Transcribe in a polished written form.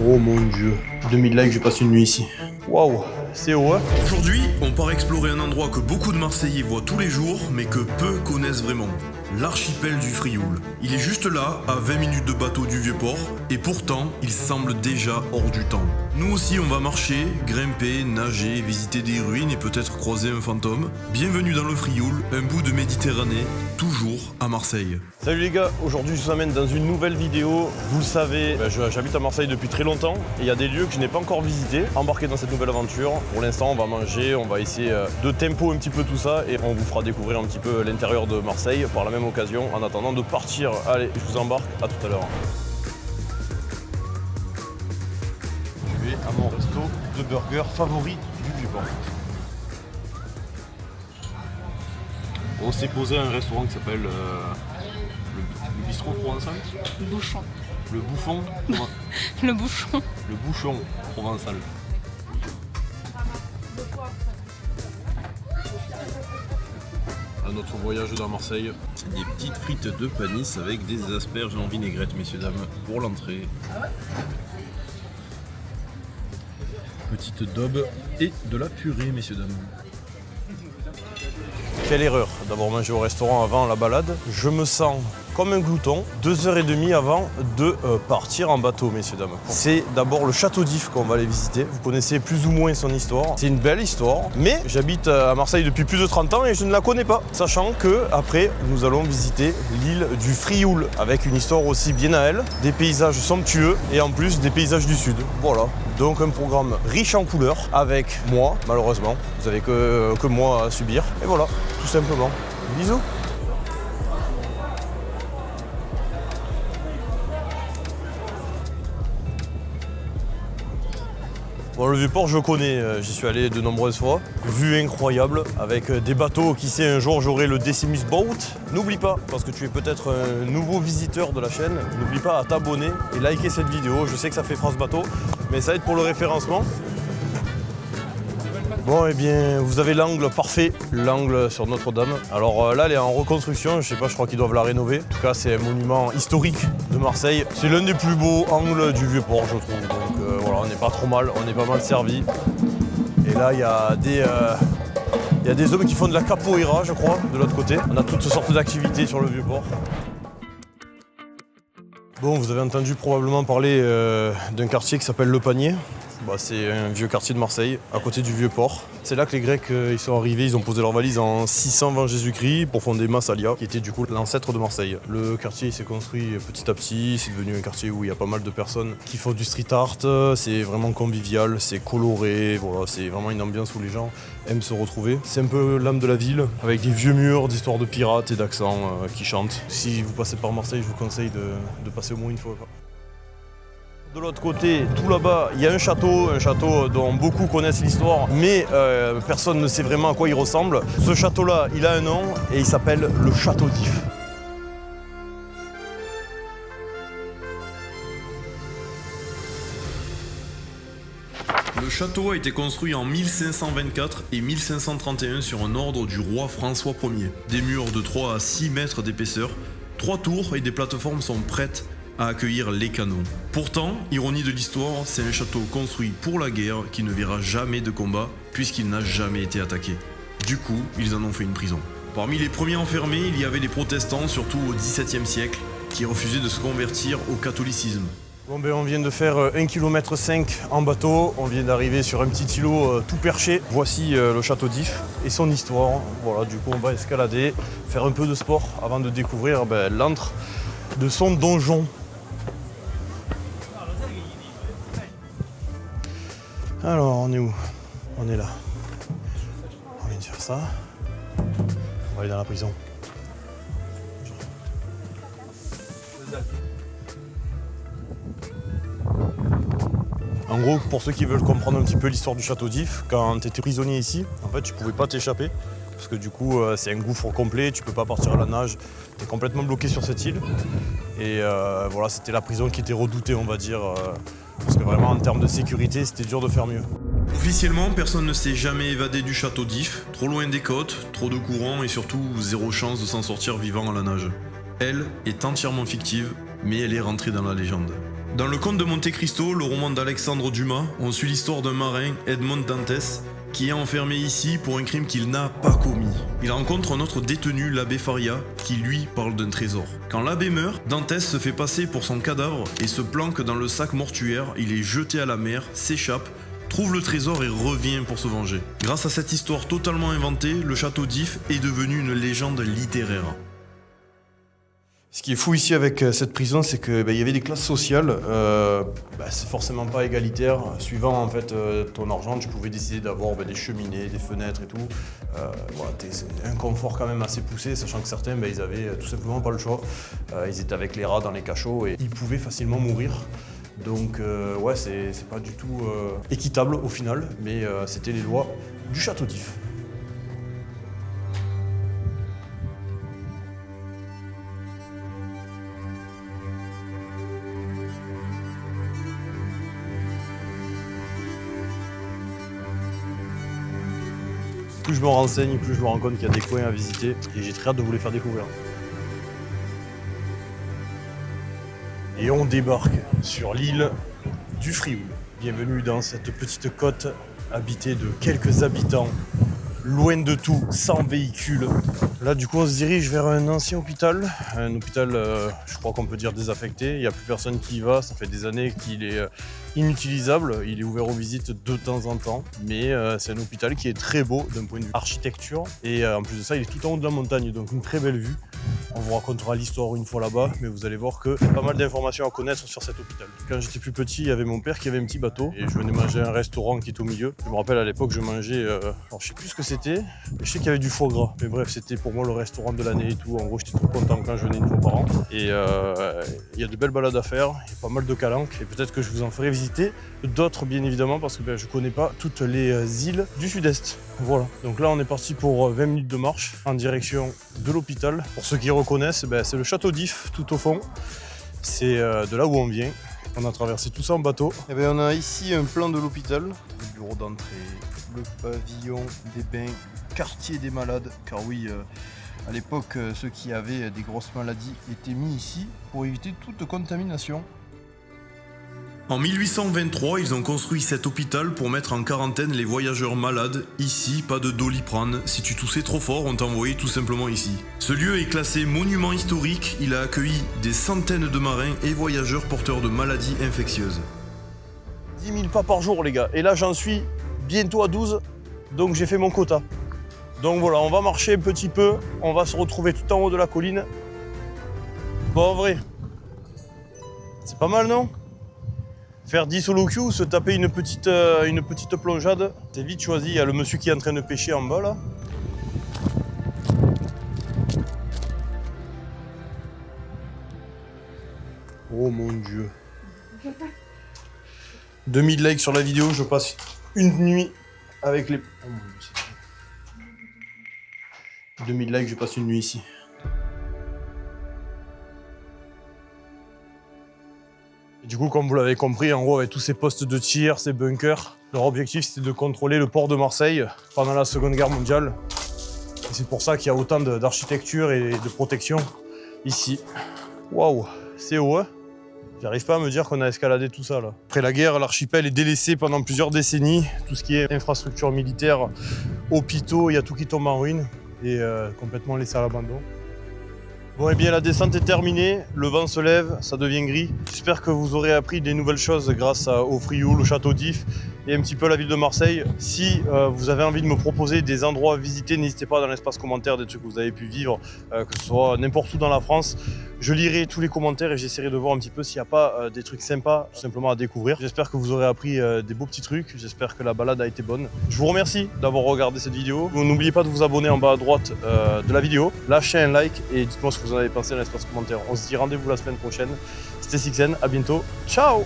Oh mon dieu. 2000 likes, j'ai passé une nuit ici. Waouh, c'est haut, hein. Aujourd'hui, on part explorer un endroit que beaucoup de Marseillais voient tous les jours, mais que peu connaissent vraiment. L'archipel du Frioul. Il est juste là, à 20 minutes de bateau du Vieux-Port, et pourtant, il semble déjà hors du temps. Nous aussi, on va marcher, grimper, nager, visiter des ruines et peut-être croiser un fantôme. Bienvenue dans le Frioul, un bout de Méditerranée, toujours à Marseille. Salut les gars, aujourd'hui je vous amène dans une nouvelle vidéo. Vous le savez, j'habite à Marseille depuis très longtemps et il y a des lieux que je n'ai pas encore visités. Embarqués dans cette nouvelle aventure. Pour l'instant, on va manger, on va essayer de tempo un petit peu tout ça et on vous fera découvrir un petit peu l'intérieur de Marseille par la même occasion en attendant de partir. Allez, je vous embarque, à tout à l'heure. Je vais à mon resto de burger favori du Vieux-Port. On s'est posé à un restaurant qui s'appelle le bistrot provençal. Bouchon. Le bouffon. Le bouchon. Le bouchon provençal. À notre voyage dans Marseille, des petites frites de panisse avec des asperges en vinaigrette, messieurs dames, pour l'entrée. Petite daube et de la purée, messieurs dames. Quelle erreur d'avoir mangé au restaurant avant la balade. Je me sens comme un glouton 2h30 avant de partir en bateau, messieurs dames. C'est d'abord le château d'If qu'on va aller visiter. Vous connaissez plus ou moins son histoire. C'est une belle histoire, mais j'habite à Marseille depuis plus de 30 ans et je ne la connais pas. Sachant que après, nous allons visiter l'île du Frioul avec une histoire aussi bien à elle, des paysages somptueux et en plus des paysages du sud. Voilà. Donc un programme riche en couleurs avec moi, malheureusement. Vous avez que moi à subir. Et voilà, tout simplement. Bisous. Bon, le Vieux-Port, je connais, j'y suis allé de nombreuses fois. Vue incroyable, avec des bateaux, qui sait, un jour j'aurai le Decimus Boat. N'oublie pas, parce que tu es peut-être un nouveau visiteur de la chaîne, n'oublie pas à t'abonner et liker cette vidéo. Je sais que ça fait France Bateau, mais ça aide pour le référencement. Bon, eh bien, vous avez l'angle parfait, l'angle sur Notre-Dame. Alors là, elle est en reconstruction, je sais pas, je crois qu'ils doivent la rénover. En tout cas, c'est un monument historique de Marseille. C'est l'un des plus beaux angles du Vieux-Port, je trouve. Donc voilà, on n'est pas trop mal, on est pas mal servi. Et là, il y a des hommes qui font de la capoeira, je crois, de l'autre côté. On a toutes sortes d'activités sur le Vieux-Port. Bon, vous avez entendu probablement parler d'un quartier qui s'appelle Le Panier. C'est un vieux quartier de Marseille, à côté du Vieux-Port. C'est là que les Grecs ils sont arrivés, ils ont posé leurs valises en 600 avant Jésus-Christ pour fonder Massalia, qui était du coup l'ancêtre de Marseille. Le quartier s'est construit petit à petit, c'est devenu un quartier où il y a pas mal de personnes qui font du street art. C'est vraiment convivial, c'est coloré, voilà, c'est vraiment une ambiance où les gens aiment se retrouver. C'est un peu l'âme de la ville, avec des vieux murs, d'histoires de pirates et d'accents qui chantent. Si vous passez par Marseille, je vous conseille de passer au moins une fois. De l'autre côté, tout là-bas, il y a un château dont beaucoup connaissent l'histoire, mais personne ne sait vraiment à quoi il ressemble. Ce château-là, il a un nom et il s'appelle le château d'If. Le château a été construit en 1524 et 1531 sur un ordre du roi François Ier. Des murs de 3 à 6 mètres d'épaisseur, 3 tours et des plateformes sont prêtes à accueillir les canons. Pourtant, ironie de l'histoire, c'est un château construit pour la guerre qui ne verra jamais de combat puisqu'il n'a jamais été attaqué. Du coup, ils en ont fait une prison. Parmi les premiers enfermés, il y avait des protestants, surtout au XVIIe siècle, qui refusaient de se convertir au catholicisme. Bon on vient de faire 1,5 km en bateau, on vient d'arriver sur un petit îlot tout perché. Voici le château d'If et son histoire. Voilà, du coup on va escalader, faire un peu de sport avant de découvrir l'antre de son donjon. Alors, on est où? On est là. On vient de faire ça. On va aller dans la prison. En gros, pour ceux qui veulent comprendre un petit peu l'histoire du château d'If, quand tu étais prisonnier ici, en fait, tu pouvais pas t'échapper. Parce que du coup, c'est un gouffre complet, tu peux pas partir à la nage. Tu es complètement bloqué sur cette île. Et voilà, c'était la prison qui était redoutée, on va dire. Parce que vraiment, en termes de sécurité, c'était dur de faire mieux. Officiellement, personne ne s'est jamais évadé du château d'If. Trop loin des côtes, trop de courants et surtout zéro chance de s'en sortir vivant à la nage. Elle est entièrement fictive, mais elle est rentrée dans la légende. Dans le Comte de Monte Cristo, le roman d'Alexandre Dumas, on suit l'histoire d'un marin, Edmond Dantès, qui est enfermé ici pour un crime qu'il n'a pas commis. Il rencontre un autre détenu, l'abbé Faria, qui lui parle d'un trésor. Quand l'abbé meurt, Dantès se fait passer pour son cadavre et se planque dans le sac mortuaire, il est jeté à la mer, s'échappe, trouve le trésor et revient pour se venger. Grâce à cette histoire totalement inventée, le château d'If est devenu une légende littéraire. Ce qui est fou ici avec cette prison, c'est qu'il y avait des classes sociales. C'est forcément pas égalitaire. Suivant en fait ton argent, tu pouvais décider d'avoir des cheminées, des fenêtres et tout. C'est un confort quand même assez poussé, sachant que certains, ils avaient tout simplement pas le choix. Ils étaient avec les rats dans les cachots et ils pouvaient facilement mourir. Donc c'est pas du tout équitable au final, mais c'était les lois du château d'If. Plus je me renseigne, plus je me rends compte qu'il y a des coins à visiter et j'ai très hâte de vous les faire découvrir. Et on débarque sur l'île du Frioul. Bienvenue dans cette petite côte habitée de quelques habitants, loin de tout, sans véhicule. Là du coup on se dirige vers un ancien hôpital, je crois qu'on peut dire désaffecté, il n'y a plus personne qui y va, ça fait des années qu'il est inutilisable, il est ouvert aux visites de temps en temps, mais c'est un hôpital qui est très beau d'un point de vue architecture et en plus de ça il est tout en haut de la montagne, donc une très belle vue. On vous racontera l'histoire une fois là-bas, mais vous allez voir qu'il y a pas mal d'informations à connaître sur cet hôpital. Quand j'étais plus petit, il y avait mon père qui avait un petit bateau et je venais manger à un restaurant qui est au milieu. Je me rappelle à l'époque, je mangeais, alors je sais plus ce que c'était, mais je sais qu'il y avait du foie gras. Mais bref, c'était pour moi le restaurant de l'année et tout. En gros, j'étais trop content quand je venais une fois par an. Et il y a de belles balades à faire, il y a pas mal de calanques et peut-être que je vous en ferai visiter d'autres bien évidemment parce que je connais pas toutes les îles du sud-est. Voilà, donc là on est parti pour 20 minutes de marche en direction de l'hôpital. Pour ceux qui reconnaissent, c'est le château d'If tout au fond. C'est de là où on vient. On a traversé tout ça en bateau. Et on a ici un plan de l'hôpital. Le bureau d'entrée, le pavillon des bains, quartier des malades. Car oui, à l'époque, ceux qui avaient des grosses maladies étaient mis ici pour éviter toute contamination. En 1823, ils ont construit cet hôpital pour mettre en quarantaine les voyageurs malades. Ici, pas de Doliprane. Si tu toussais trop fort, on t'envoyait tout simplement ici. Ce lieu est classé monument historique. Il a accueilli des centaines de marins et voyageurs porteurs de maladies infectieuses. 10 000 pas par jour, les gars. Et là, j'en suis bientôt à 12. Donc, j'ai fait mon quota. Donc voilà, on va marcher un petit peu. On va se retrouver tout en haut de la colline. Bon, en vrai, c'est pas mal, non ? Faire 10 solo queue, se taper une petite plongeade, c'est vite choisi. Il y a le monsieur qui est en train de pêcher en bas là. Oh mon dieu. 2000 likes sur la vidéo, je passe une nuit avec les... Oh mon dieu. 2000 likes, je passe une nuit ici. Et du coup, comme vous l'avez compris, en gros, avec tous ces postes de tir, ces bunkers, leur objectif c'était de contrôler le port de Marseille pendant la Seconde Guerre mondiale. Et c'est pour ça qu'il y a autant d'architecture et de protection ici. Waouh, c'est haut, hein ? J'arrive pas à me dire qu'on a escaladé tout ça là. Après la guerre, l'archipel est délaissé pendant plusieurs décennies. Tout ce qui est infrastructure militaire, hôpitaux, il y a tout qui tombe en ruine et complètement laissé à l'abandon. Bon, et bien la descente est terminée, le vent se lève, ça devient gris. J'espère que vous aurez appris des nouvelles choses grâce au Frioul, au château d'If et un petit peu à la ville de Marseille. Si vous avez envie de me proposer des endroits à visiter, n'hésitez pas dans l'espace commentaire, des trucs que vous avez pu vivre, que ce soit n'importe où dans la France. Je lirai tous les commentaires et j'essaierai de voir un petit peu s'il n'y a pas des trucs sympas tout simplement à découvrir. J'espère que vous aurez appris des beaux petits trucs, j'espère que la balade a été bonne. Je vous remercie d'avoir regardé cette vidéo. N'oubliez pas de vous abonner en bas à droite de la vidéo, lâchez un like et dites-moi ce que vous en avez pensé dans l'espace commentaire. On se dit rendez-vous la semaine prochaine. C'était Sixen, à bientôt, ciao!